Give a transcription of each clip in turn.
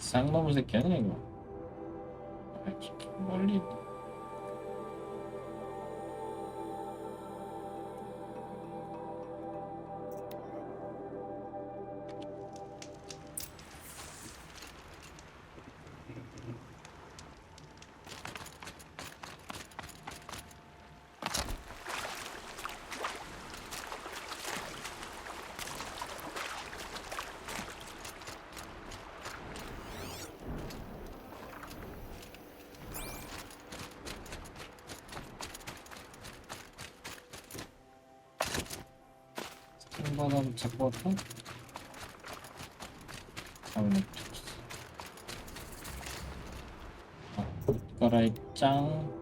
쌍놈 새끼 아니야 이거. 아, 저렇게 멀리 있네. 바람 잡고 왔다? 옷 갈아입장.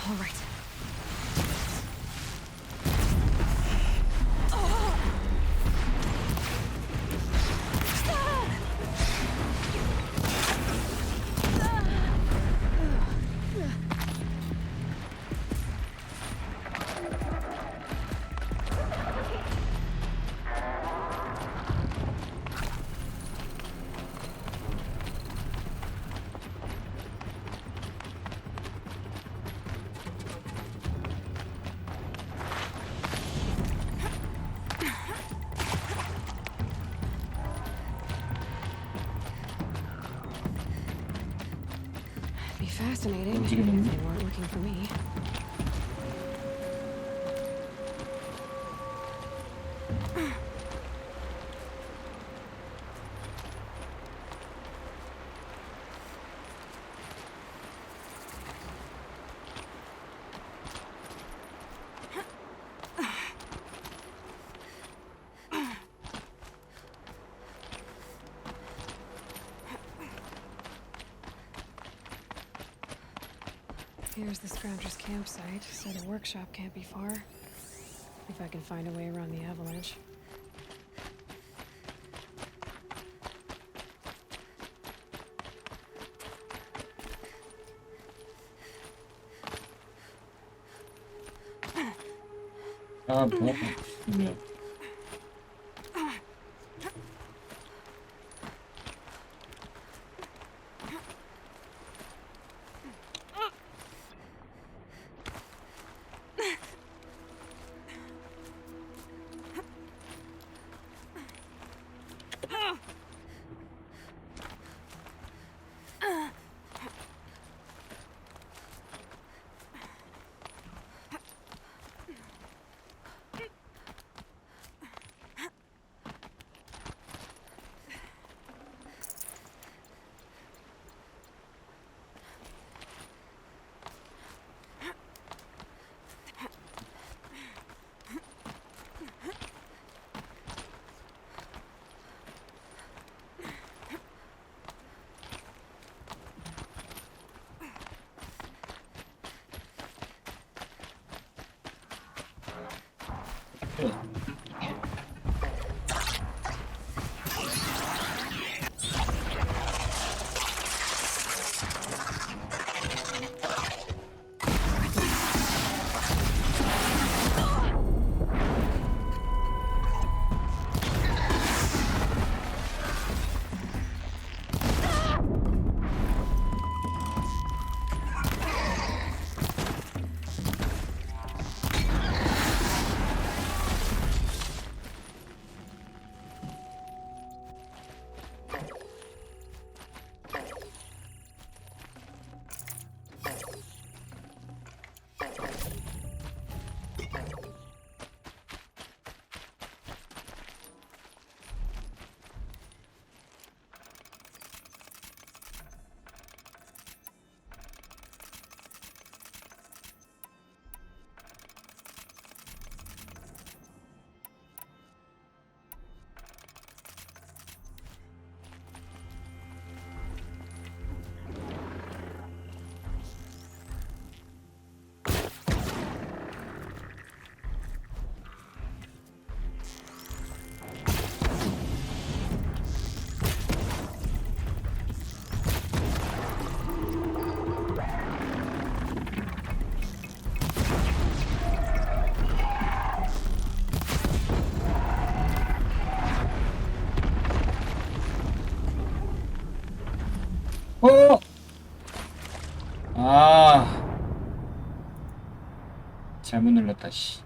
All right. Be fascinating if they weren't looking for me. Here's the Scrounger's campsite, so the workshop can't be far. If I can find a way around the avalanche. 아, 뭐? 네. 잘못 눌렀다 씨.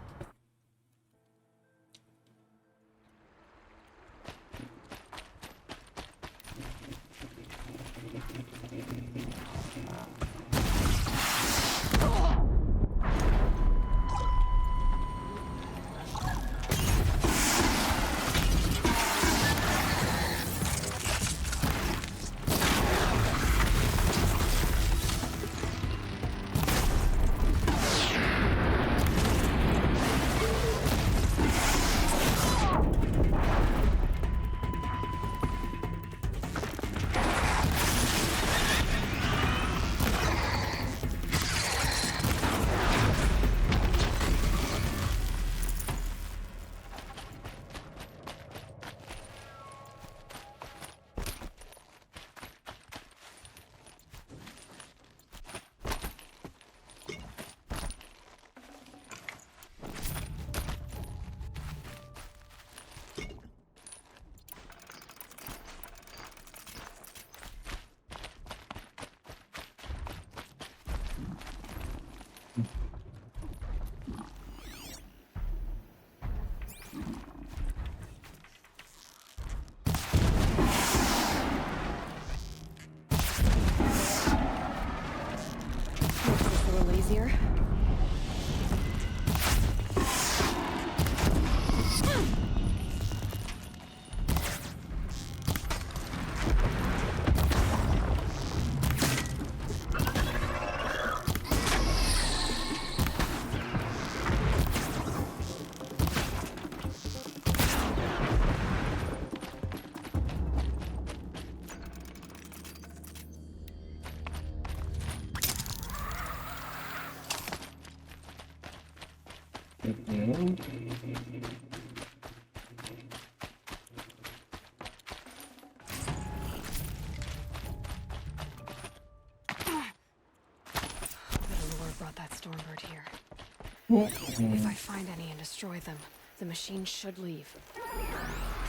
A little easier. Brought that Stormbird here. If I find any and destroy them, the machine should leave.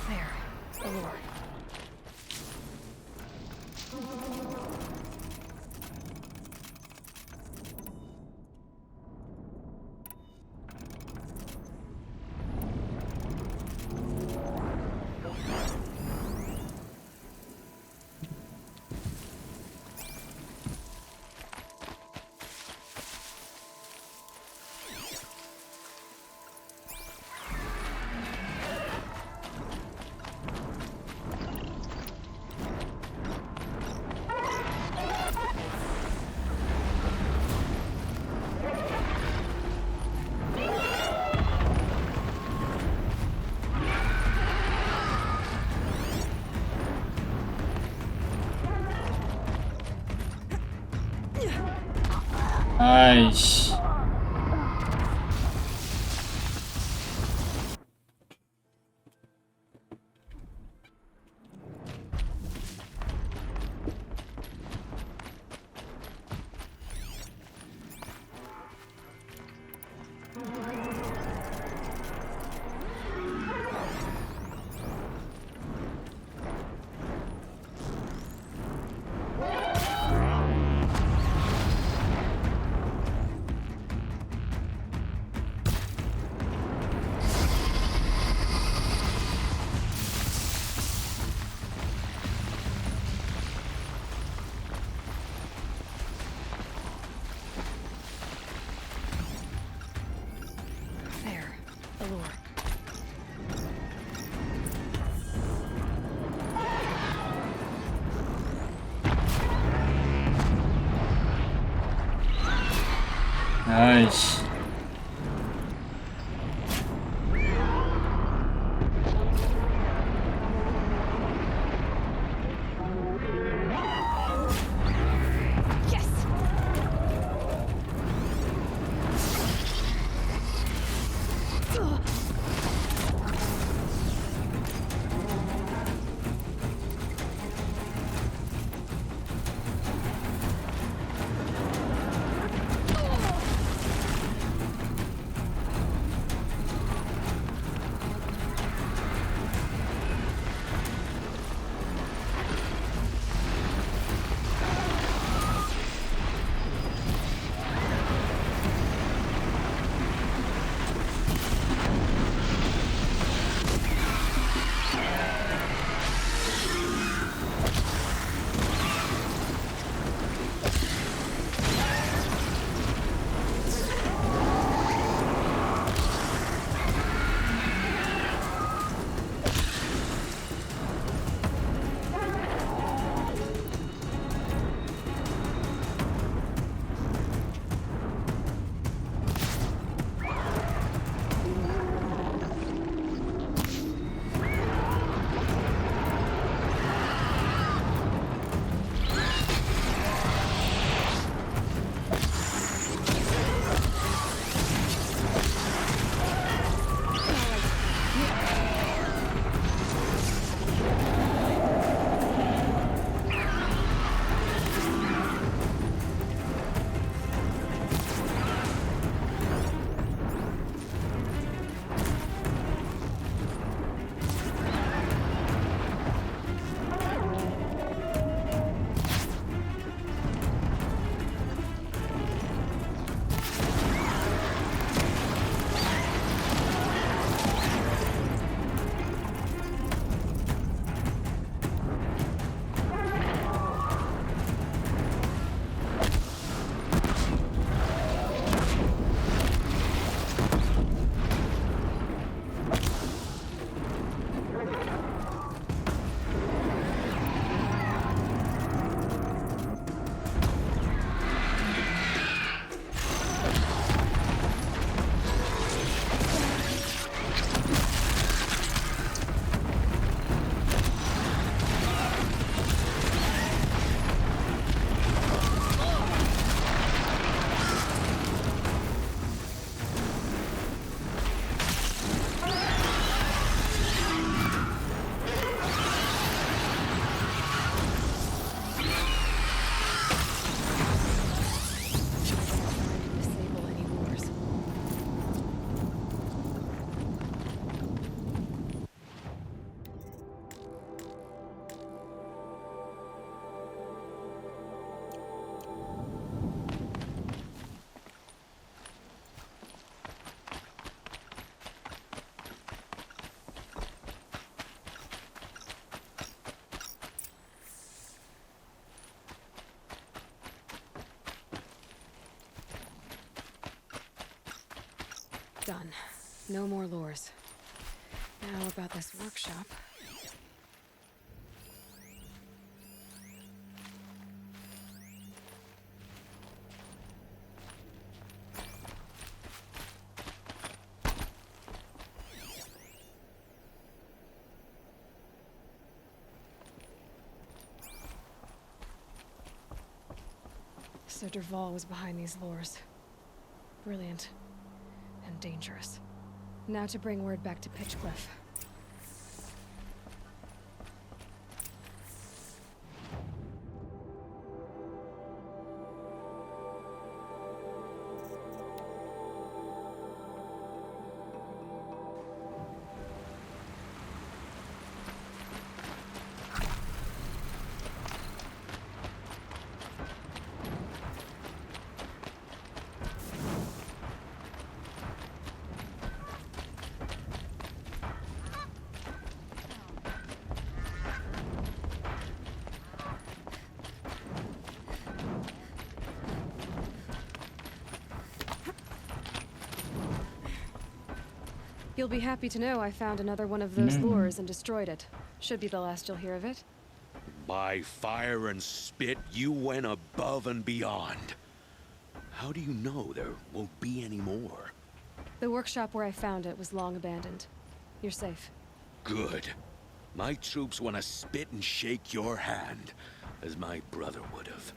There, Allure. 아이씨. There, Allure. 아이씨. Yes! Done. No more lures. Now about this workshop. So Derval was behind these lures. Brilliant. And dangerous. Now to bring word back to Pitchcliff. You'll be happy to know I found another one of those lures and destroyed it. Should be the last you'll hear of it. By fire and spit, you went above and beyond. How do you know there won't be any more? The workshop where I found it was long abandoned. You're safe. Good. My troops want to spit and shake your hand, as my brother would have.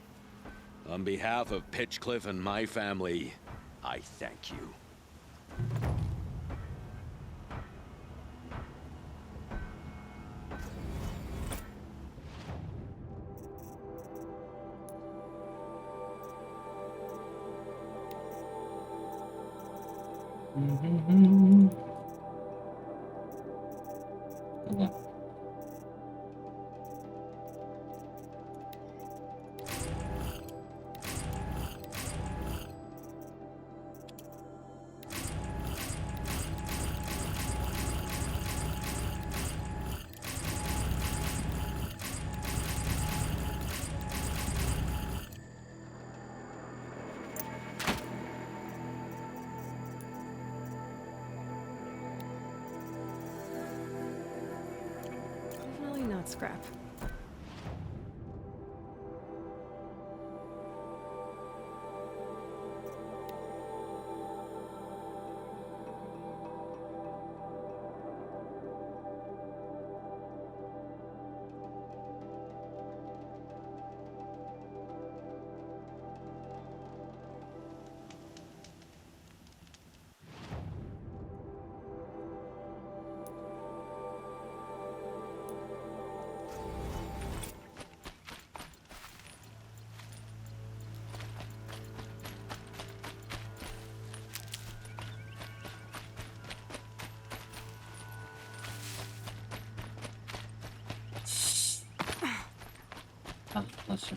On behalf of Pitchcliff and my family, I thank you. Definitely not scrap. 다시.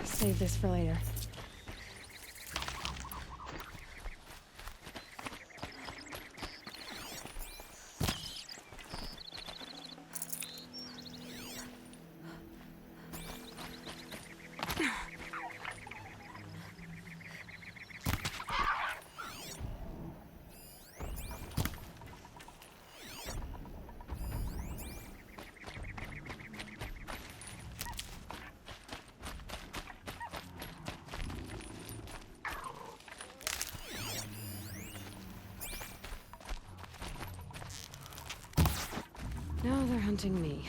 Save this for later. Now they're hunting me.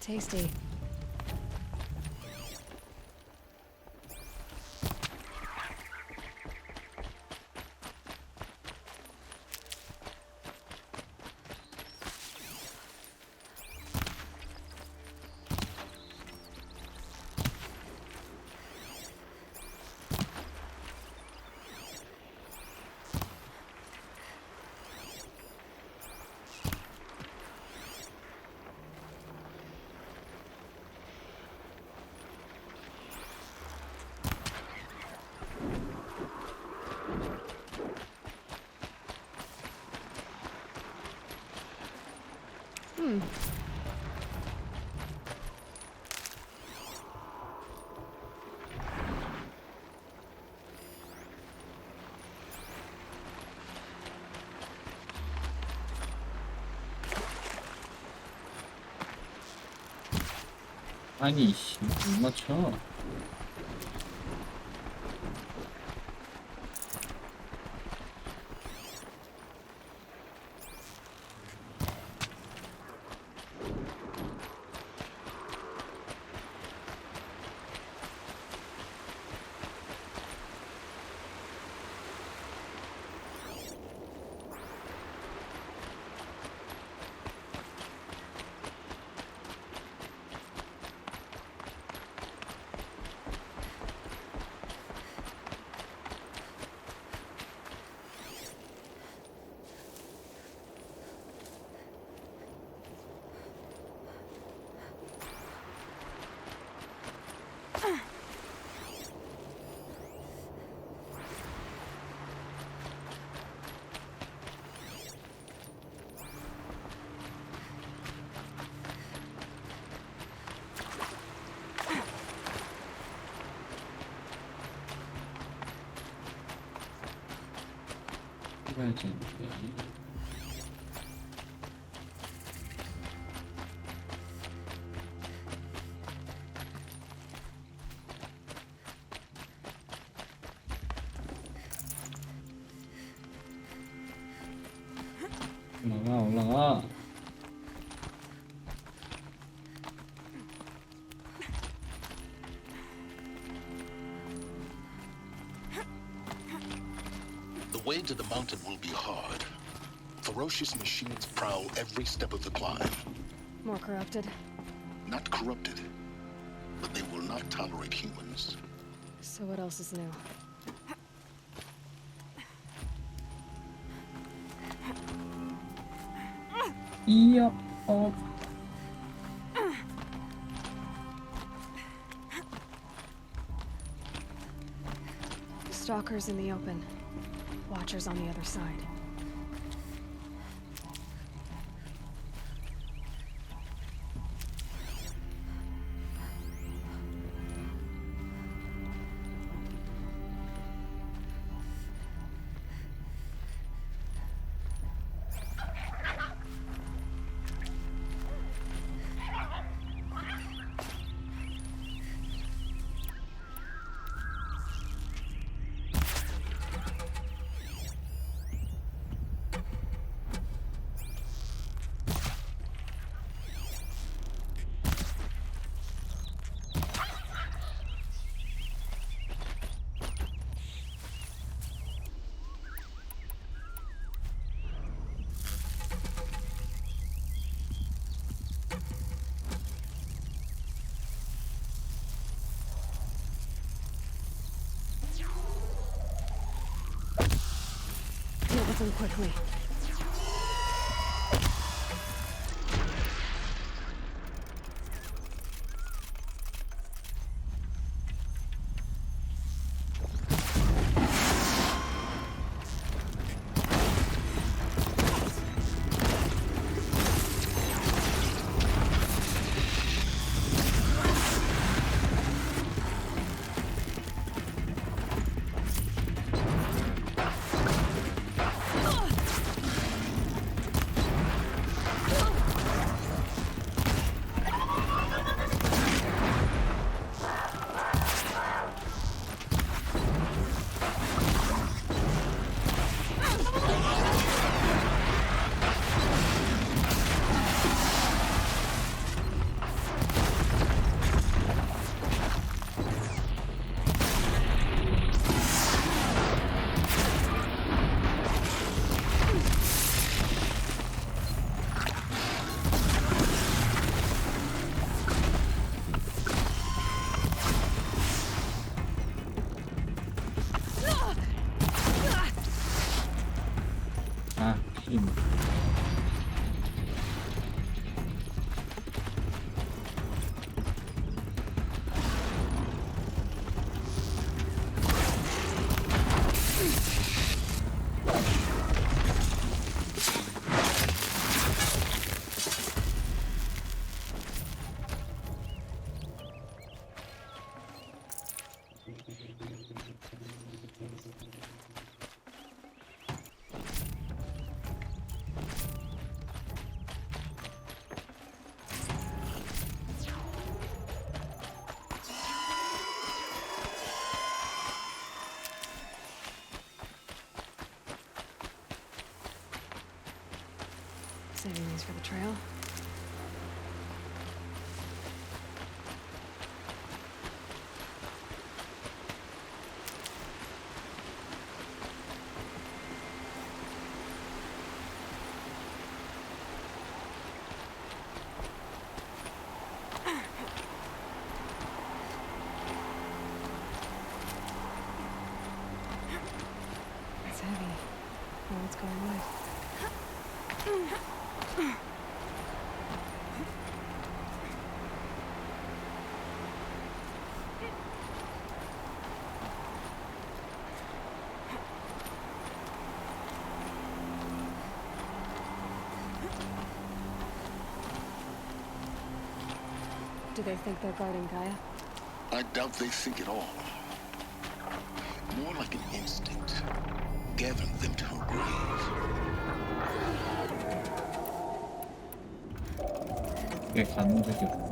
Tasty. 아니 씨, 못 맞춰. 해봐야지. 올라가 올라가. The way to the mountain will be hard. Ferocious machines prowl every step of the climb. More corrupted. Not corrupted, but they will not tolerate humans. So what else is new? 이야 Stalkers in the open. Watchers on the other side. Deal with them quickly. 찜. Saving these for the trail. It's heavy. Oh, what's going on? Do they think they're guarding Gaia? I doubt they think at all. More like an instinct, gathering them to her grave. 꽤 가는 적이 없고.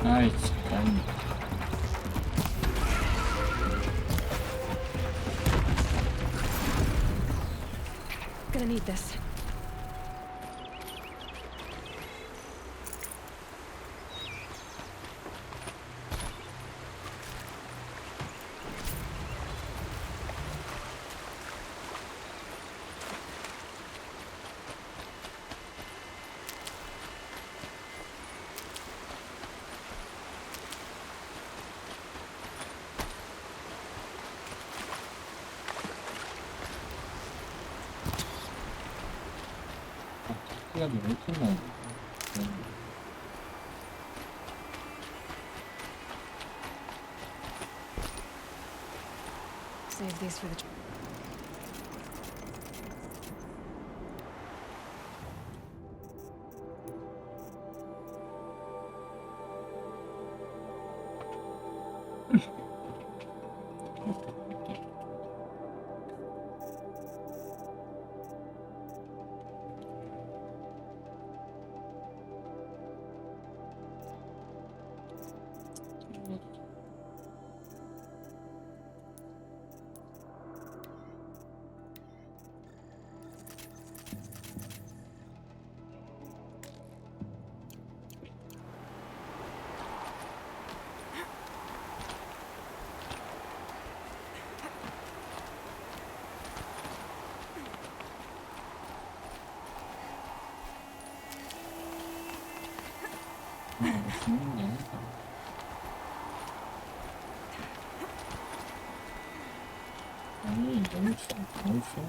아이 참. Gonna need this. 시간이 왜 이렇게 많이 Save these for the. 아니 너무 추워 너무 추워.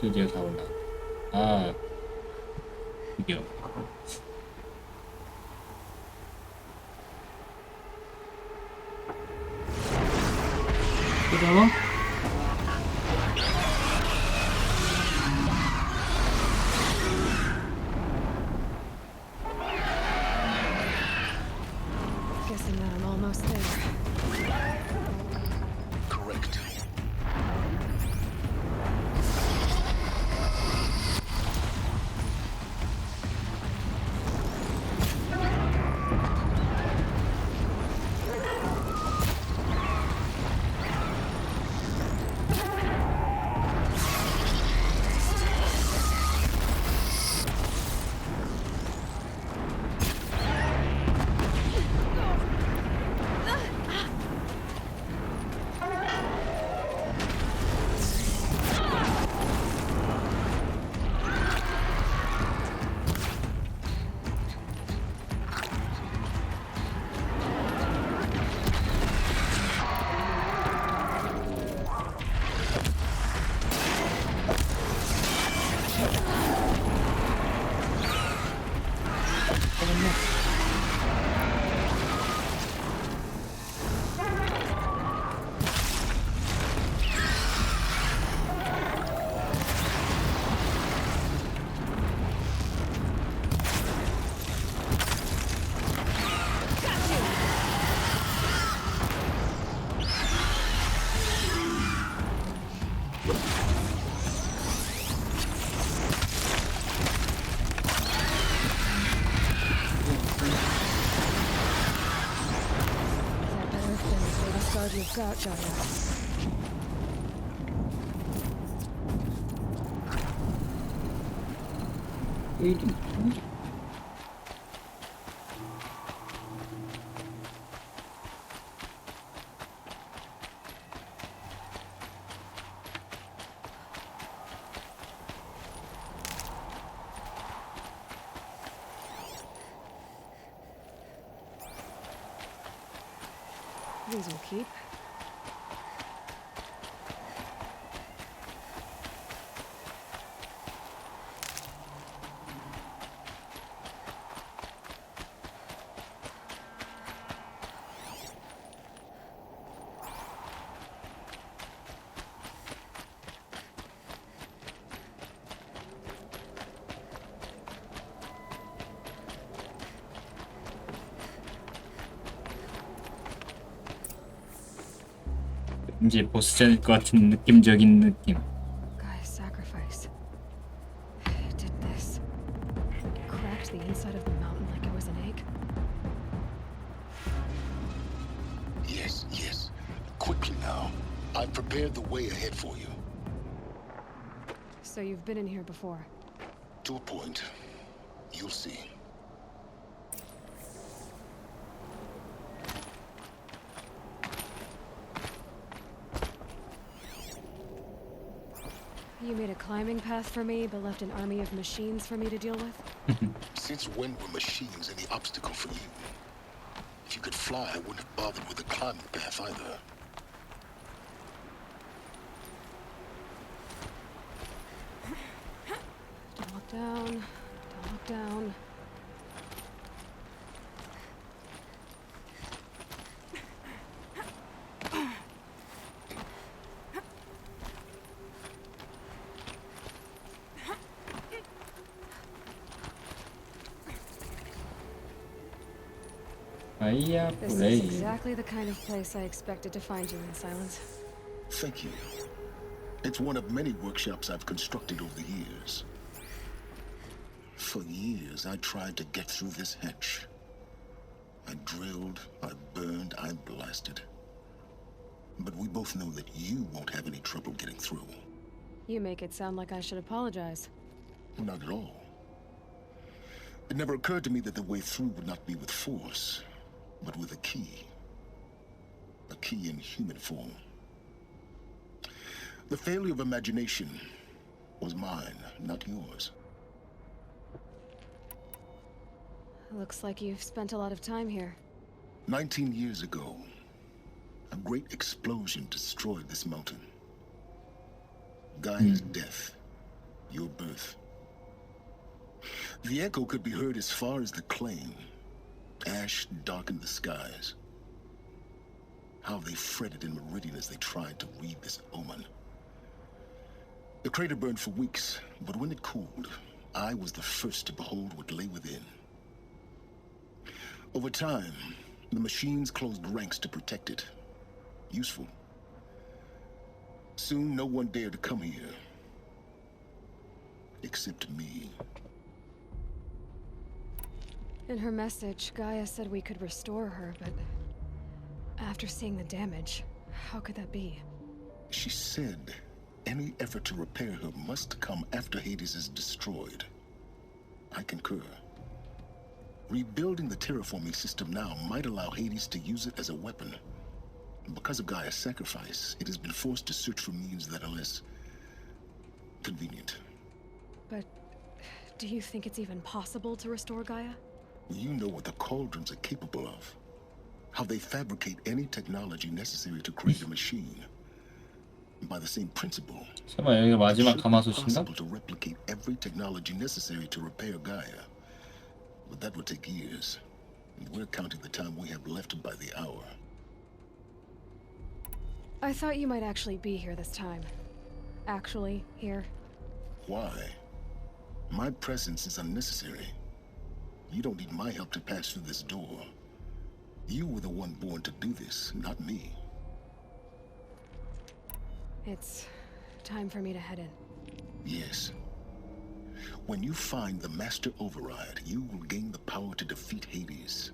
드디어 다 올라. 아 드디어. 그럼 Guessing that I'm almost there. Correct. That better have been the biggest guard you've got, Johnny. 이게 These will keep. 이제 보스전일 것 같은 느낌적인 느낌. Guy's sacrifice. It did this. Cracked the inside of the mountain like it was an egg. Yes, yes. Quickly now. I've prepared the way ahead for you. So you've been in here before. To a point. You'll see. You made a climbing path for me, but left an army of machines for me to deal with? Since when were machines any obstacle for you? If you could fly, I wouldn't have bothered with the climbing path either. Don't look down. Don't look down. 가이아 This is 플레이. exactly the kind of place I expected to find you in, Silence. Thank you. It's one of many workshops I've constructed over the years. For years, I tried to get through this hatch. I drilled, I burned, I blasted. But we both know that you won't have any trouble getting through. You make it sound like I should apologize. Not at all. It never occurred to me that the way through would not be with force, but with a key. A key in human form. The failure of imagination was mine, not yours. Looks like you've spent a lot of time here. 19 years ago, a great explosion destroyed this mountain. Gaia's death, your birth. The echo could be heard as far as the claim. Ash darkened the skies. How they fretted in Meridian as they tried to read this omen. The crater burned for weeks, but when it cooled, I was the first to behold what lay within. Over time, the machines closed ranks to protect it. Useful. Soon, no one dared to come here. Except me. In her message, Gaia said we could restore her, but after seeing the damage, how could that be? She said any effort to repair her must come after Hades is destroyed. I concur. Rebuilding the terraforming system now might allow Hades to use it as a weapon. Because of Gaia's sacrifice, it has been forced to search for means that are less convenient. But do you think it's even possible to restore Gaia? You know what the cauldrons are capable of. How they fabricate any technology necessary to create a machine. By the same principle, 설마 여기가 it 마지막 should be 가마솥인가? possible to replicate every technology necessary to repair Gaia. But that would take years. And we're counting the time we have left by the hour. I thought you might actually be here this time. Actually, here. Why? My presence is unnecessary. You don't need my help to pass through this door. You were the one born to do this, not me. It's time for me to head in. Yes. When you find the Master Override, you will gain the power to defeat Hades.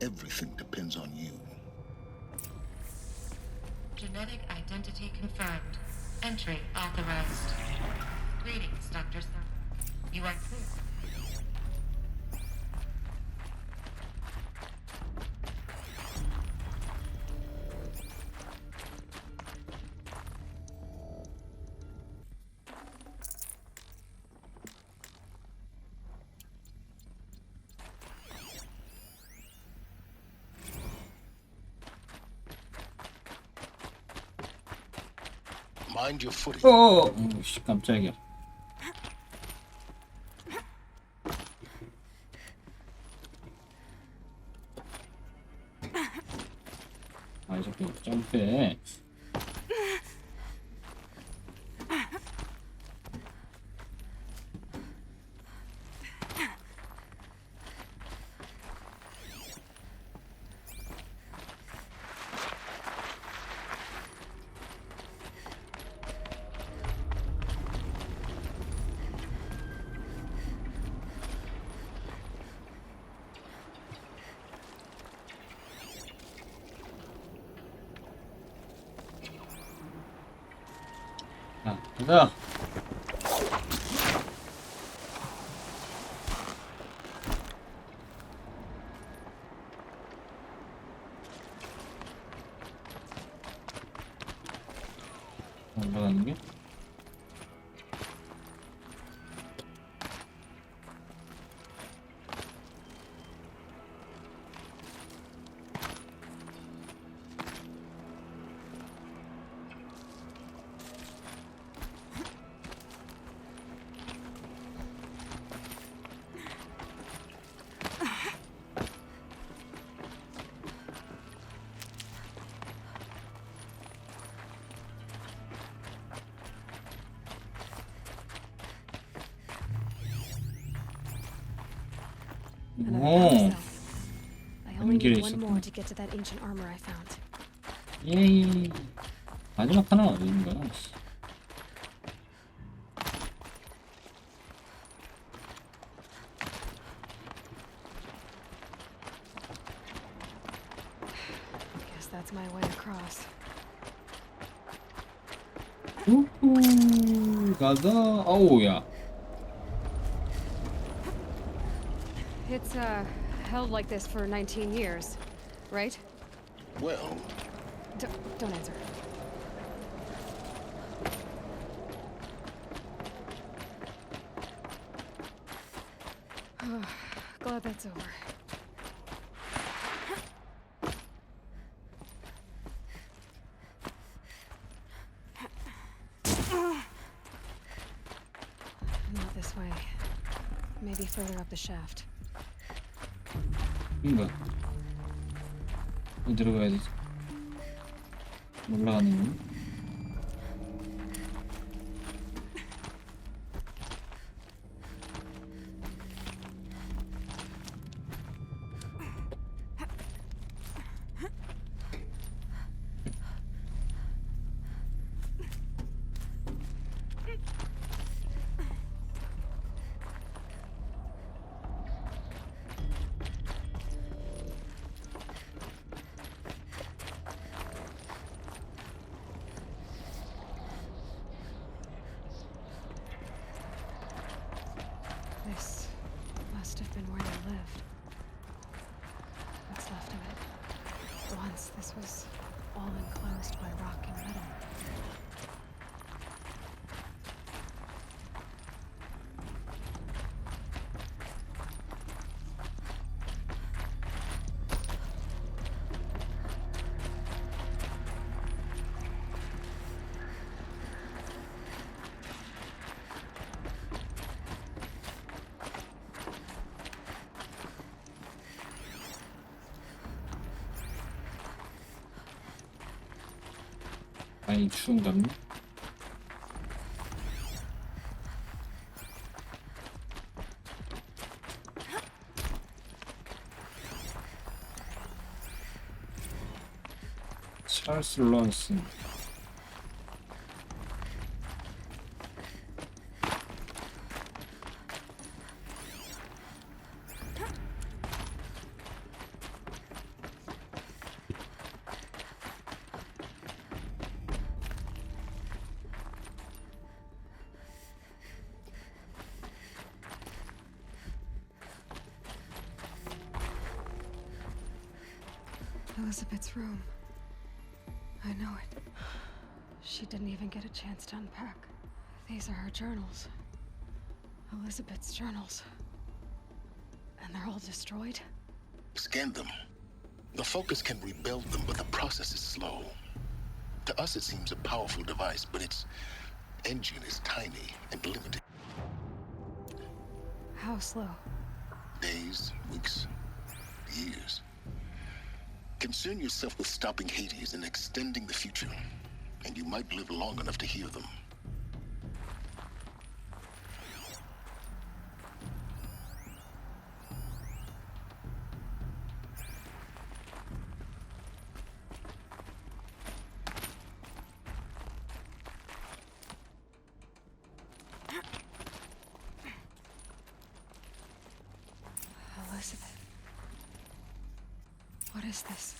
Everything depends on you. Genetic identity confirmed. Entry authorized. Greetings, Dr. Sir. You are clear. Mind your footing. 씨, 깜짝이야. 아, 이 새끼 점프해. 자, 가자. 올라가는 게? Another 오, power cell. I only need 연결이 one 있었구나. more to get to that ancient armor I found. 예이. 마지막 하나는 어딘가? Guess that's my way across. 우후. 가자. 어우야. It's held like this for 19 years, right? Well, Don't answer. Glad that's over. Not this way. Maybe further up the shaft. 뭔가 어디로 가야 되지? 올라가는 거? This must have been where they lived. What's left of it. Once this was all enclosed by rock and metal. 많이 추운갑네. 찰스 런슨. Elizabeth's room. I know it. She didn't even get a chance to unpack. These are her journals. Elizabeth's journals. And they're all destroyed? scan them. The Focus can rebuild them, but the process is slow. To us, it seems a powerful device, but its engine is tiny and limited. How slow? Days, weeks, years. Concern yourself with stopping Hades and extending the future, and you might live long enough to hear them. Elizabeth. What is this?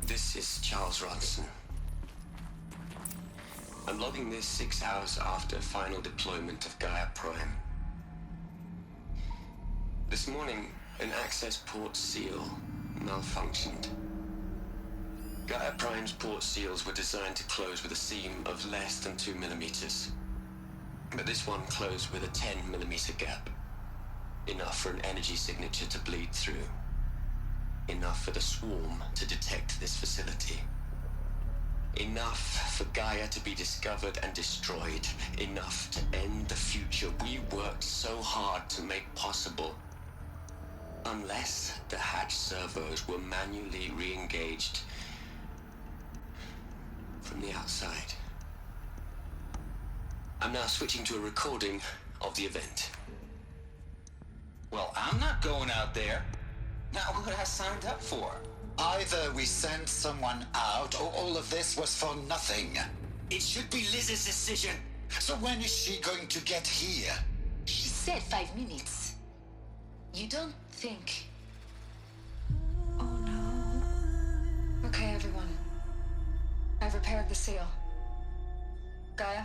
This is Charles Ronson. I'm logging this 6 hours after final deployment of Gaia Prime. This morning, an access port seal malfunctioned. Gaia Prime's port seals were designed to close with a seam of less than 2 millimeters. But this one closed with a 10 millimeter gap. Enough for an energy signature to bleed through. Enough for the swarm to detect this facility. Enough for Gaia to be discovered and destroyed. Enough to end the future we worked so hard to make possible. Unless the hatch servos were manually re-engaged from the outside. I'm now switching to a recording of the event. Well, I'm not going out there. Not what I signed up for. Either we send someone out, or all of this was for nothing. It should be Liz's decision. So when is she going to get here? She said 5 minutes. You don't think... Oh no. Okay, everyone. I've repaired the seal. Gaia?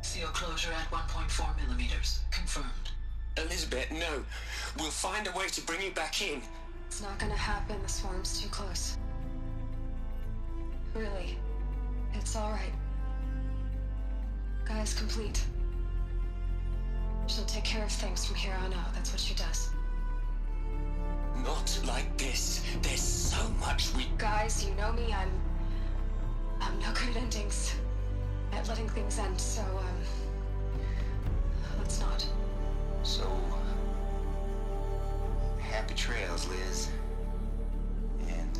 Seal closure at 1.4 millimeters. Confirmed. Elizabeth, no. We'll find a way to bring you back in. It's not gonna happen. The swarm's too close. Really. It's alright. Gaia's complete. She'll take care of things from here on out. That's what she does. Not like this. There's so much we... Guys, you know me. I'm no good at endings. At letting things end, so, let's not. So... happy trails, Liz. And,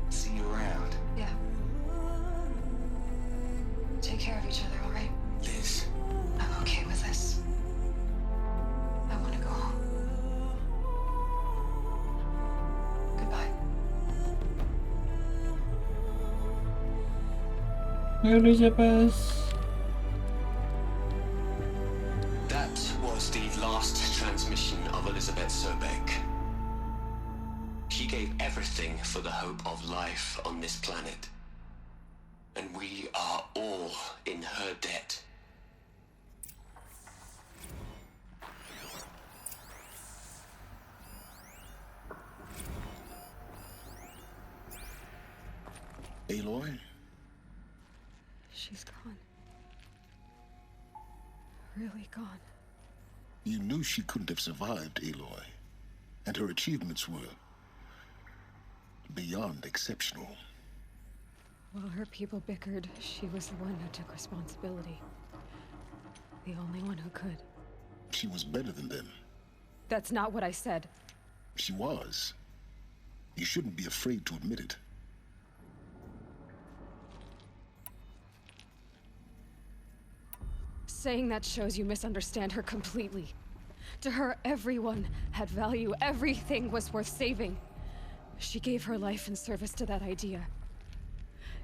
see you around. Yeah. Take care of each other, alright? Liz. I'm okay with this. I want to go home. Goodbye. Elizabeth. That was the last transmission of Elizabeth Sobek. She gave everything for the hope of life on this planet. And we are all in her debt. Aloy? She's gone. Really gone. You knew she couldn't have survived, Aloy. And her achievements were beyond exceptional. While her people bickered, she was the one who took responsibility. The only one who could. She was better than them. That's not what I said. She was. You shouldn't be afraid to admit it. Saying that shows you misunderstand her completely. To her, everyone had value. Everything was worth saving. She gave her life in service to that idea.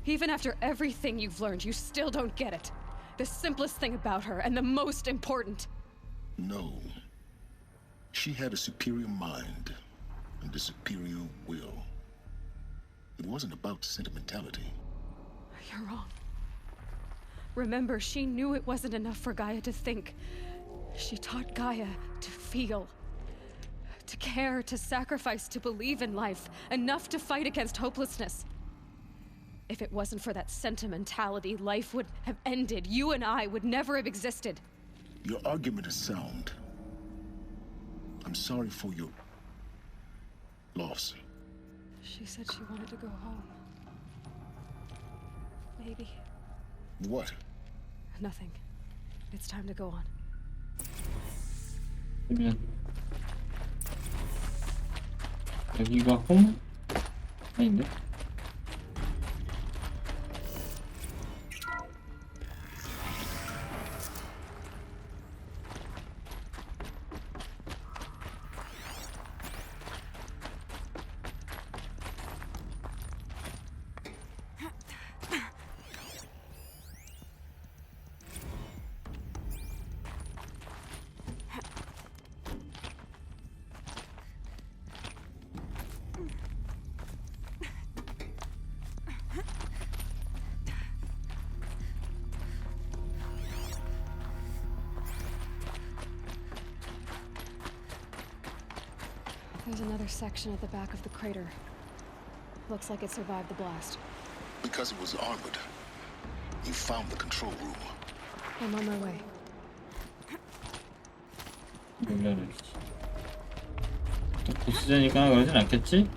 Even after everything you've learned, you still don't get it. The simplest thing about her, and the most important. No. She had a superior mind and a superior will. It wasn't about sentimentality. You're wrong. Remember, she knew it wasn't enough for Gaia to think. She taught Gaia to feel. To care, to sacrifice, to believe in life. Enough to fight against hopelessness. If it wasn't for that sentimentality, life would have ended. You and I would never have existed. Your argument is sound. I'm sorry for your loss. She said she wanted to go home. Maybe. What? Nothing. It's time to go on. 그러면 여기가 홈? 아닌데? There's another section at the back of the crater. Looks like it survived the blast. Because it was armored. You found the control room. I'm on my way. 열려야지. 또 보스전이니까 그러진 않겠지?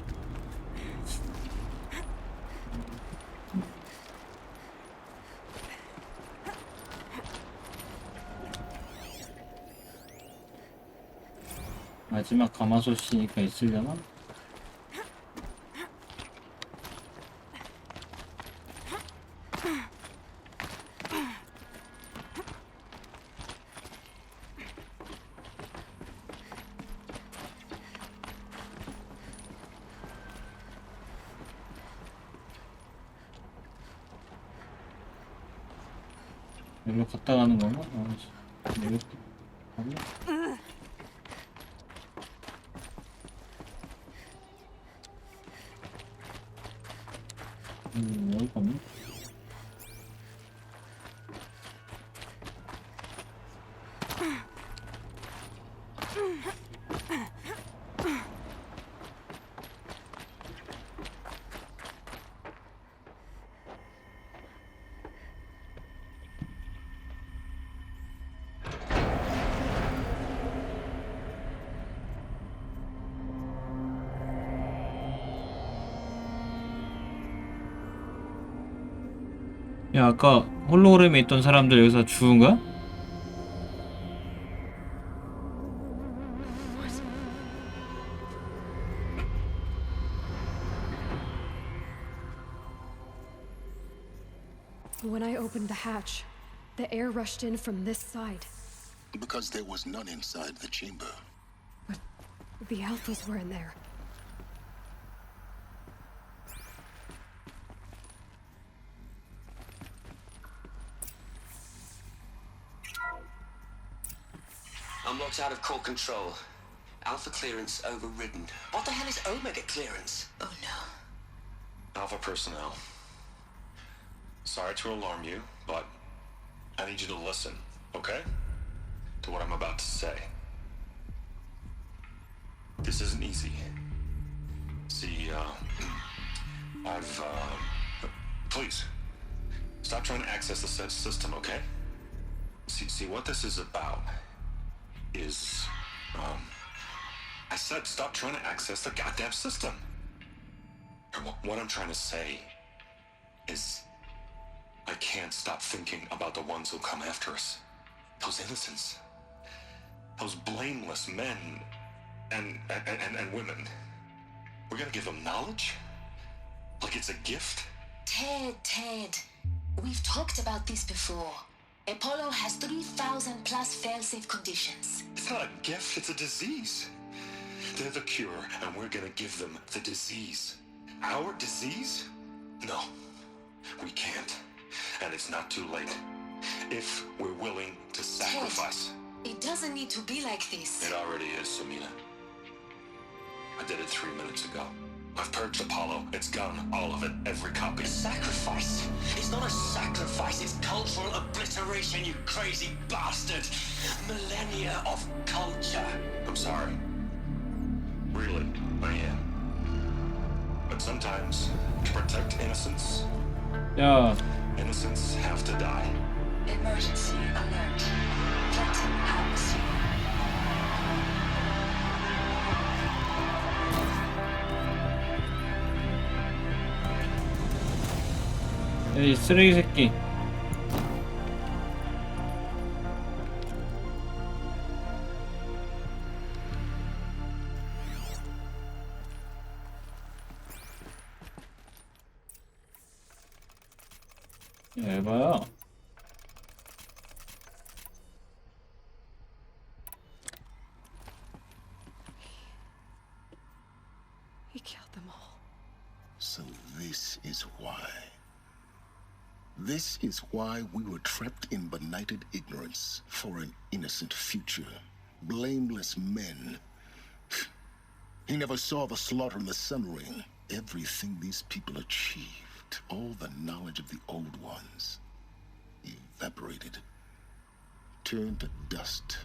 마지막 가마솥이니까 있으려나? 여기로 갔다 가는 건가? 여기 가면? 여기 가면? 야, 아까 홀로그램에 있던 사람들 여기서 죽은 거야? When I opened the hatch, the air rushed in from this side. Because there was none inside the chamber. But the alphas were in there. I'm locked out of core control. Alpha clearance overridden. What the hell is Omega clearance? Oh no. Alpha personnel. Sorry to alarm you, but I need you to listen, okay? To what I'm about to say. This isn't easy. See, please, stop trying to access the system, okay? See, what this is about is, I said stop trying to access the goddamn system. And what I'm trying to say is I can't stop thinking about the ones who come after us. Those innocents. Those blameless men and women. We're gonna give them knowledge? Like it's a gift? Ted. We've talked about this before. Apollo has 3,000 plus fail-safe conditions. It's not a gift, it's a disease. They're the cure, and we're gonna give them the disease. Our disease? No, we can't. And it's not too late. If we're willing to sacrifice. Ted, it doesn't need to be like this. It already is, Samina. I did it 3 minutes ago. I've purged Apollo. It's gone. All of it. Every copy. Sacrifice? It's not a sacrifice, it's cultural obliteration, you crazy bastard! Millennia of culture! I'm sorry. Really, I am. But sometimes, to protect innocence, innocents have to die. Emergency alert. Captain House. 이 쓰레기 새끼. 에바야. He killed them all. So this is why. This is why we were trapped in benighted ignorance for an innocent future. Blameless men. He never saw the slaughter in the Sun Ring. Everything these people achieved, all the knowledge of the old ones, evaporated, turned to dust,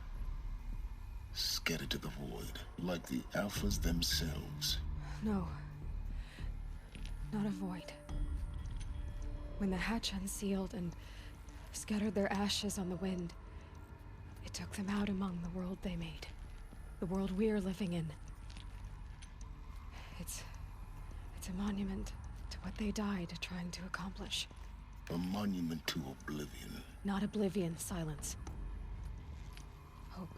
scattered to the void, like the Alphas themselves. No. Not a void. When the hatch unsealed and scattered their ashes on the wind, it took them out among the world they made. The world we're living in. It's a monument to what they died trying to accomplish. A monument to oblivion. Not oblivion, silence. Hope.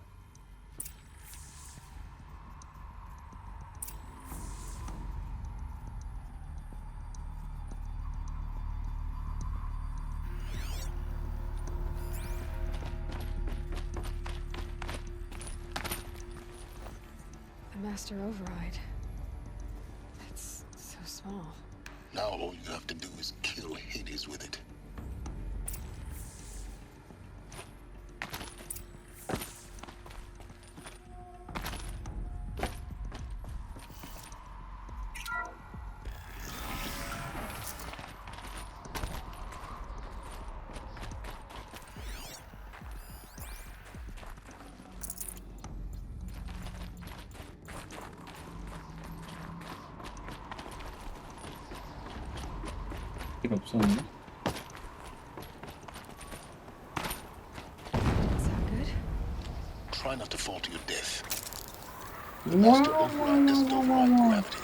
master override. It's so small. Now all you have to do is kill Hades with it. 필요 없었네. Is that good? Try not to fall to your death. The master override doesn't override gravity.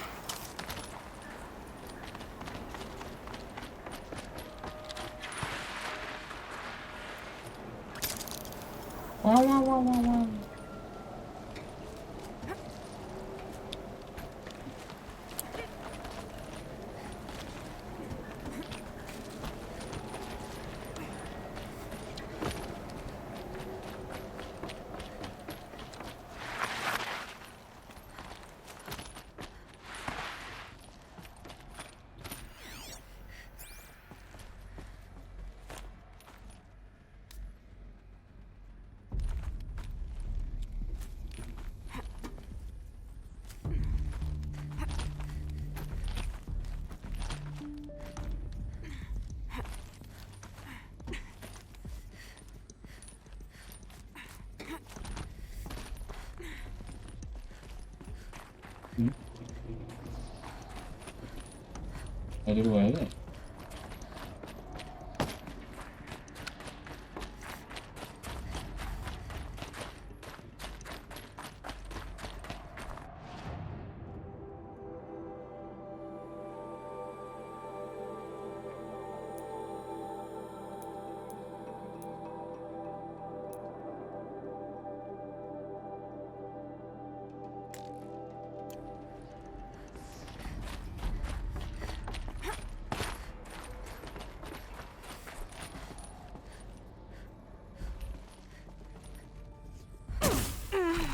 어디로 가야 돼?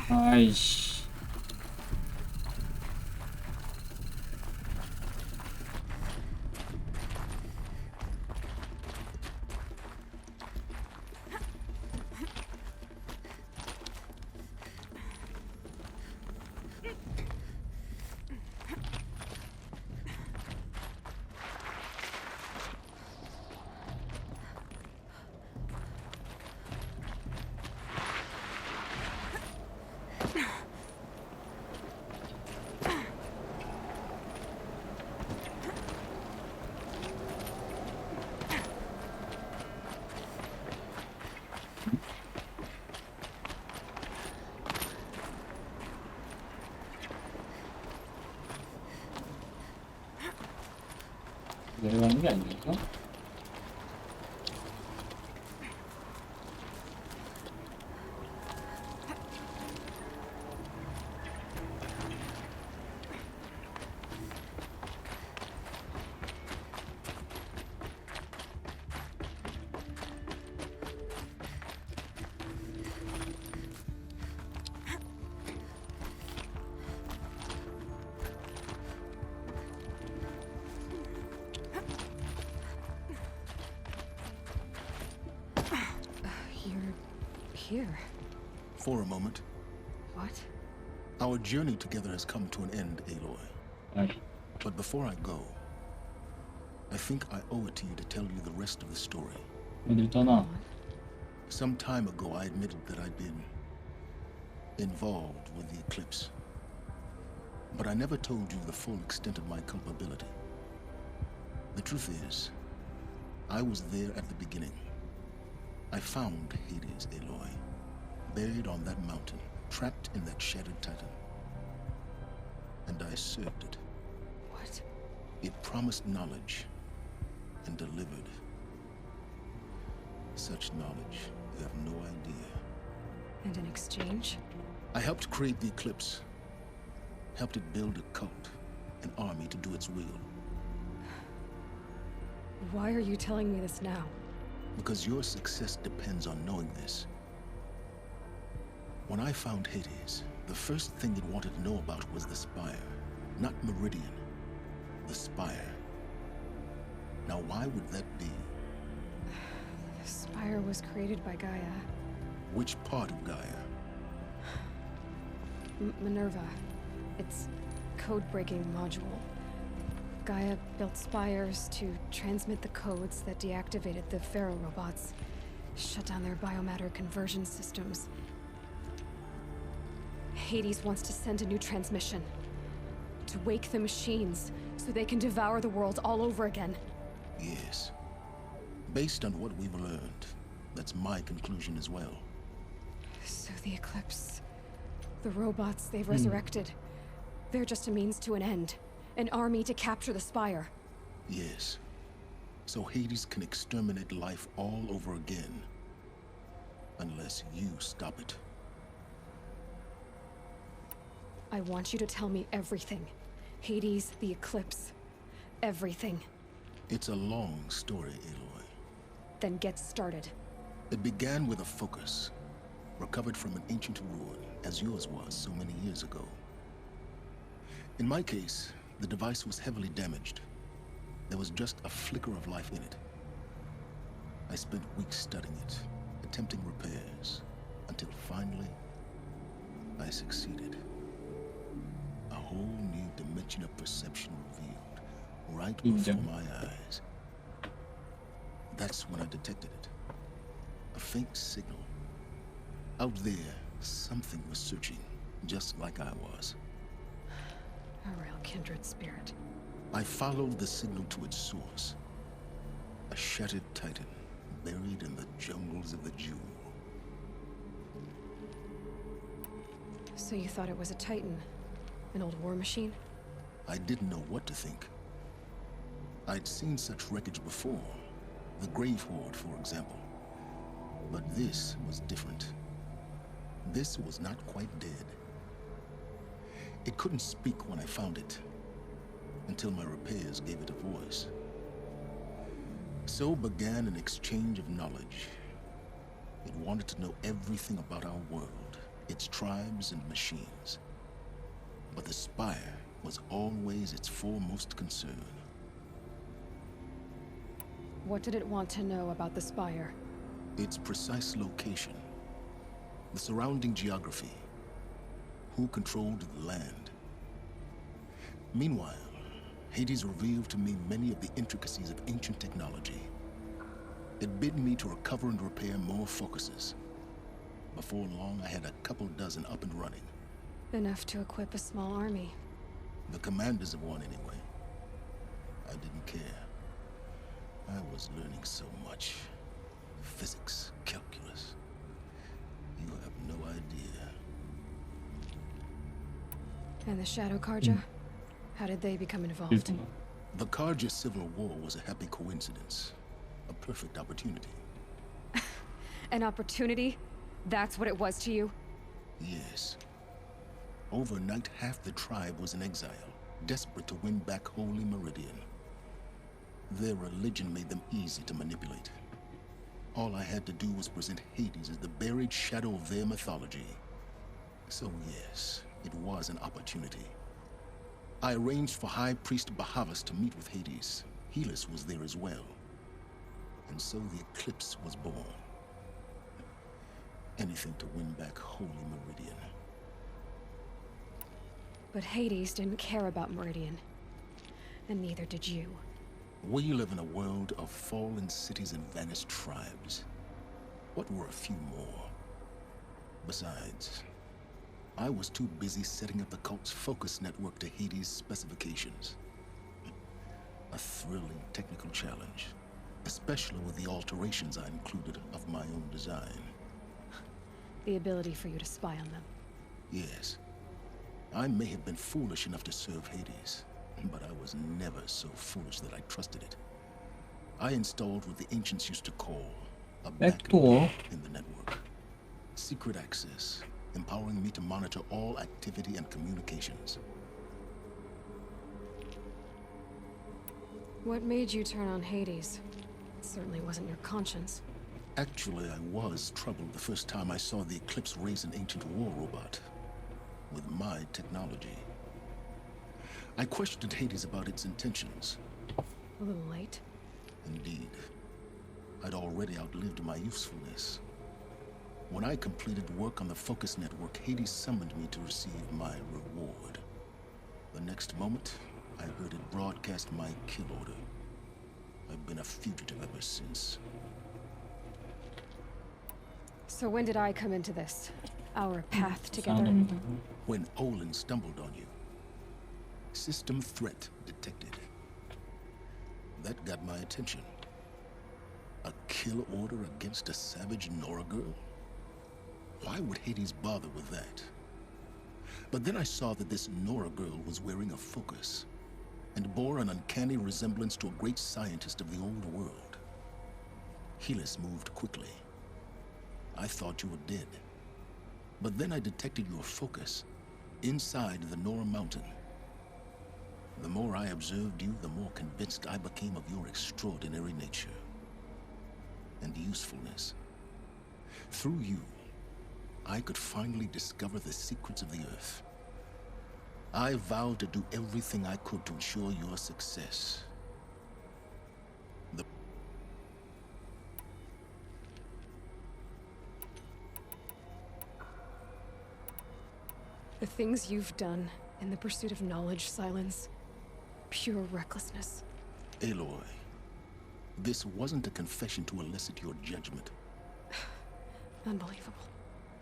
아이씨. 내려가는 게 아니었어? Here. For a moment, What? our journey together has come to an end, Aloy. 아이, But before I go, I think I owe it to you to tell you the rest of the story. 어딜 떠나? Some time ago, I admitted that I'd been involved with the eclipse. But I never told you the full extent of my culpability. The truth is, I was there at the beginning. I found Hades, Aloy, buried on that mountain, trapped in that shattered titan. And I served it. What? It promised knowledge and delivered. Such knowledge, you have no idea. And in exchange? I helped create the eclipse. Helped it build a cult, an army to do its will. Why are you telling me this now? Because your success depends on knowing this. When I found Hades, The first thing it wanted to know about was the Spire. Not Meridian. The Spire. Now, why would that be? The Spire was created by Gaia. Which part of Gaia? Minerva. Its code-breaking module. Gaia built spires to transmit the codes that deactivated the Pharaoh robots, shut down their biomatter conversion systems. Hades wants to send a new transmission. To wake the machines, so they can devour the world all over again. Yes. Based on what we've learned, that's my conclusion as well. So the Eclipse... the robots they've resurrected... they're just a means to an end. An army to capture the Spire. Yes. So Hades can exterminate life all over again. Unless you stop it. I want you to tell me everything. Hades, the Eclipse. Everything. It's a long story, Aloy. Then get started. It began with a focus. Recovered from an ancient ruin, as yours was so many years ago. In my case, the device was heavily damaged. There was just a flicker of life in it. I spent weeks studying it, attempting repairs, until finally, I succeeded. A whole new dimension of perception revealed, right before my eyes. That's when I detected it. A faint signal. Out there, something was searching, just like I was. A real kindred spirit. I followed the signal to its source. A shattered titan, buried in the jungles of the Jewel. So you thought it was a Titan? An old war machine? I didn't know what to think. I'd seen such wreckage before. The Grave Horde, for example. But this was different. This was not quite dead. It couldn't speak when I found it, until my repairs gave it a voice. So began an exchange of knowledge. It wanted to know everything about our world, its tribes and machines. But the Spire was always its foremost concern. What did it want to know about the Spire? Its precise location, the surrounding geography, who controlled the land. Meanwhile, Hades revealed to me many of the intricacies of ancient technology. It bid me to recover and repair more focuses. Before long, I had a couple dozen up and running. Enough to equip a small army. The commanders of one, anyway. I didn't care. I was learning so much. Physics, calculus. You have no idea. And the Shadow Karja? How did they become involved? The Karja Civil War was a happy coincidence. A perfect opportunity. An opportunity? That's what it was to you? Yes. Overnight, half the tribe was in exile, desperate to win back Holy Meridian. Their religion made them easy to manipulate. All I had to do was present Hades as the buried shadow of their mythology. So yes, it was an opportunity. I arranged for High Priest Bahavas to meet with Hades. Helis was there as well. And so the Eclipse was born. Anything to win back Holy Meridian. But Hades didn't care about Meridian. And neither did you. We live in a world of fallen cities and vanished tribes. What were a few more? Besides, I was too busy setting up the cult's focus network to Hades' specifications. A thrilling technical challenge, especially with the alterations I included of my own design. The ability for you to spy on them. Yes. I may have been foolish enough to serve Hades, but I was never so foolish that I trusted it. I installed what the ancients used to call a backdoor in the network. Secret access, empowering me to monitor all activity and communications. What made you turn on Hades? It certainly wasn't your conscience. Actually, I was troubled the first time I saw the Eclipse raise an ancient war robot. with my technology. I questioned Hades about its intentions. A little late. Indeed. I'd already outlived my usefulness. When I completed work on the Focus Network, Hades summoned me to receive my reward. The next moment, I heard it broadcast my kill order. I've been a fugitive ever since. So when did I come into this? Our path together? 감사합니다. When Olin stumbled on you. System threat detected. That got my attention. A kill order against a savage Nora girl? Why would Hades bother with that? But then I saw that this Nora girl was wearing a focus and bore an uncanny resemblance to a great scientist of the old world. Helis moved quickly. I thought you were dead. But then I detected your focus inside the Nora mountain. The more I observed you, the more convinced I became of your extraordinary nature and usefulness. Through you, I could finally discover the secrets of the Earth. I vowed to do everything I could to ensure your success. The things you've done in the pursuit of knowledge, Silence. Pure recklessness. Aloy, this wasn't a confession to elicit your judgment. Unbelievable.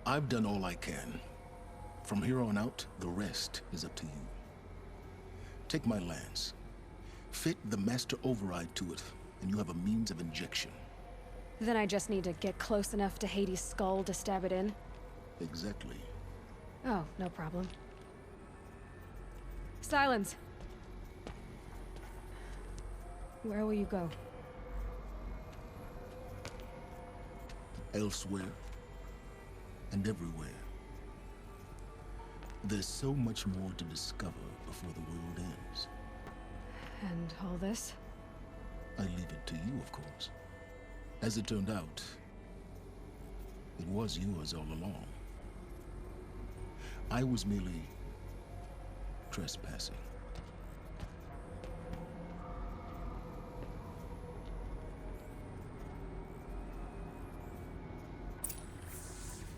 I've done all I can. From here on out, the rest is up to you. Take my lance. Fit the master override to it, and you have a means of injection. Then I just need to get close enough to Hades' skull to stab it in? Exactly. Oh, no problem. Silence! Where will you go? Elsewhere. And everywhere. There's so much more to discover before the world ends. And all this? I leave it to you, of course. As it turned out, it was yours all along. I was merely trespassing.